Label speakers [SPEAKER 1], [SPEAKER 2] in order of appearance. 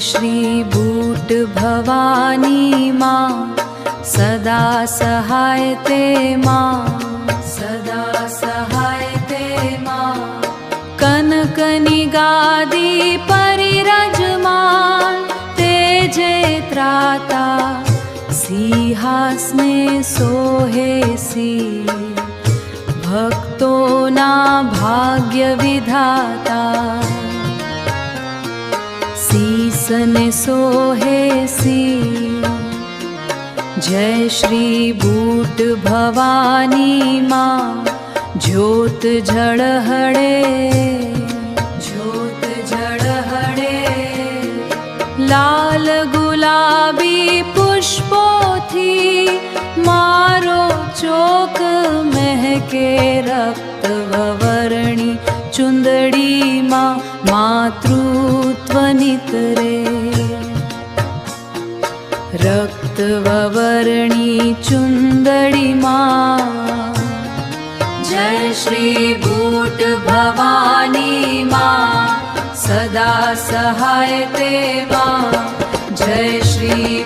[SPEAKER 1] Shri boot Bhavani माँ सदा सहायते माँ, सदा सहायते माँ। कनकनी गादी परिरजमान तेजे त्राता सिंहासने सोहेसी। भक्तोना भाग्य विधाता सीसने सोहेसी। जय श्री बूट भवानी माँ ज्योत झळहळे, ज्योत झळहळे। लाल गुलाबी पुष्पोथी मारो चोक महके। रक्त ववर्णी चुंदड़ी माँ मातृत्व नितरे। रक्त ववर्णी चुंदड़ी माँ। जय श्री बूट भवानी माँ सदा सहायते माँ। जय श्री